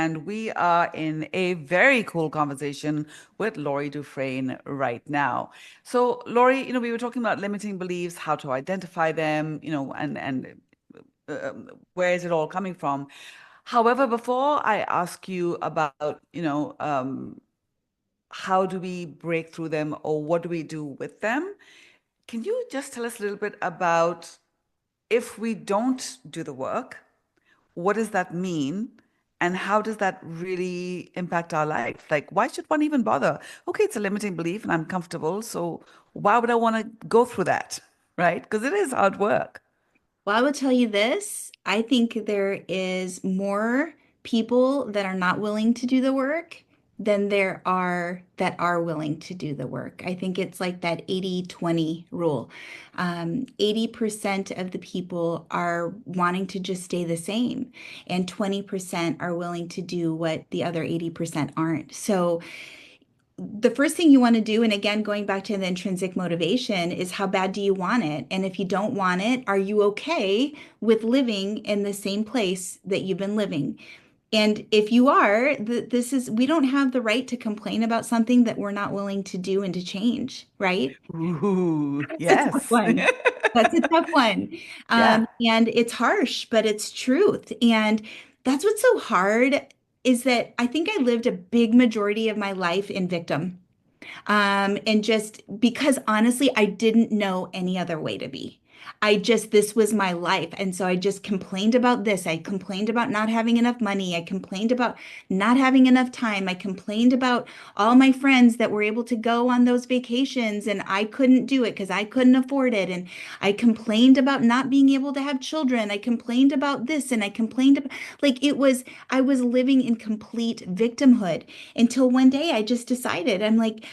and we are in a very cool conversation with Laurie Dufresne right now. So, Laurie, we were talking about limiting beliefs, how to identify them, and where is it all coming from. However, before I ask you about, how do we break through them or what do we do with them, can you just tell us a little bit about if we don't do the work? What does that mean? And how does that really impact our life? Like, why should one even bother? Okay, it's a limiting belief and I'm comfortable. So why would I want to go through that? Right? Because it is hard work. Well, I will tell you this. I think there is more people that are not willing to do the work than there are that are willing to do the work. I think it's like that 80-20 rule. 80% of the people are wanting to just stay the same, and 20% are willing to do what the other 80% aren't. So, the first thing you want to do, and again, going back to the intrinsic motivation, is how bad do you want it? And if you don't want it, are you okay with living in the same place that you've been living? And if you are, we don't have the right to complain about something that we're not willing to do and to change, right? Ooh, That's a tough yes. one. That's a tough one. Yeah. And it's harsh, but it's truth. And that's what's so hard is that I think I lived a big majority of my life in victim. And just because honestly, I didn't know any other way to be. This was my life. And so I just complained about this. I complained about not having enough money. I complained about not having enough time. I complained about all my friends that were able to go on those vacations and I couldn't do it because I couldn't afford it. And I complained about not being able to have children. I complained about this and I complained about I was living in complete victimhood until one day I just decided, I'm like,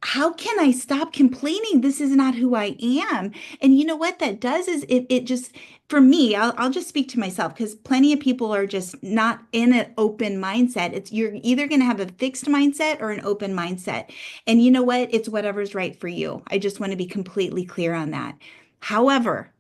how can I stop complaining? This is not who I am. And you know what that does is it just, for me, I'll just speak to myself because plenty of people are just not in an open mindset. It's you're either going to have a fixed mindset or an open mindset. And you know what? It's whatever's right for you. I just want to be completely clear on that. However,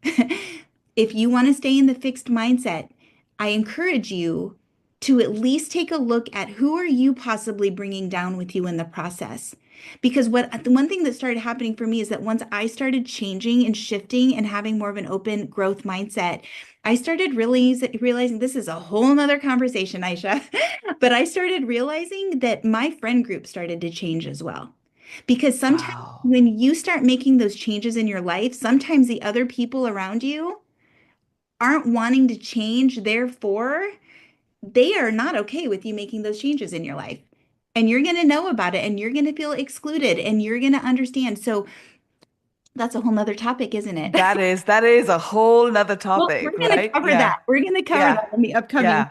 if you want to stay in the fixed mindset, I encourage you to at least take a look at who are you possibly bringing down with you in the process. Because the one thing that started happening for me is that once I started changing and shifting and having more of an open growth mindset, I started really realizing this is a whole nother conversation, Aisha. But I started realizing that my friend group started to change as well. Because sometimes Wow. when you start making those changes in your life, sometimes the other people around you aren't wanting to change. Therefore, they are not okay with you making those changes in your life. And you're going to know about it and you're going to feel excluded and you're going to understand. So that's a whole nother topic, isn't it? That is a whole nother Well, we're topic, going to right? cover Yeah. that. We're going to cover Yeah. that in the upcoming. Yeah.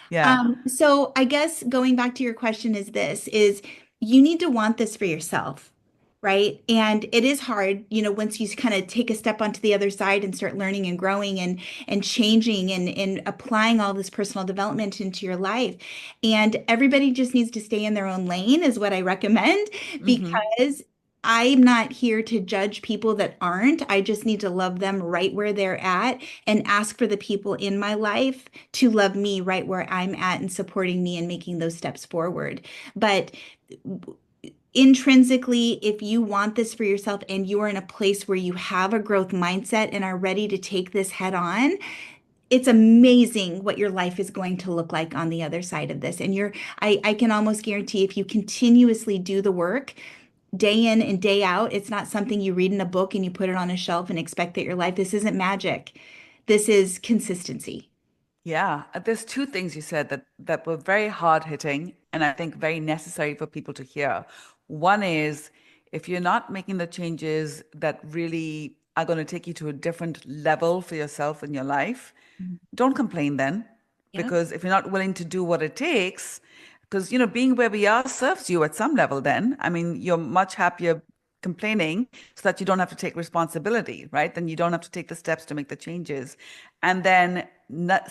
Yeah. So I guess going back to your question is you need to want this for yourself, right? And it is hard, once you kind of take a step onto the other side and start learning and growing and changing and applying all this personal development into your life. And everybody just needs to stay in their own lane is what I recommend Hmm. because I'm not here to judge people that aren't. I just need to love them right where they're at and ask for the people in my life to love me right where I'm at and supporting me and making those steps forward. But intrinsically, if you want this for yourself and you are in a place where you have a growth mindset and are ready to take this head on, it's amazing what your life is going to look like on the other side of this. And I can almost guarantee if you continuously do the work, day in and day out, it's not something you read in a book and you put it on a shelf and expect that your life, this isn't magic. This is consistency. Yeah, there's two things you said that were very hard hitting and I think very necessary for people to hear. One is if you're not making the changes that really are going to take you to a different level for yourself in your life, don't complain then, Yep. because if you're not willing to do what it takes, because being where we are serves you at some level then. I mean, you're much happier complaining so that you don't have to take responsibility, right? Then you don't have to take the steps to make the changes. And then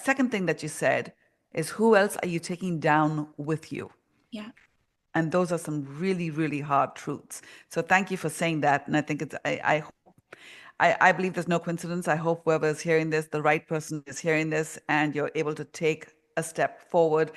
second thing that you said is who else are you taking down with you? Yeah. And those are some really, really hard truths. So thank you for saying that. And I think I believe there's no coincidence. I hope whoever is hearing this, the right person is hearing this, and you're able to take a step forward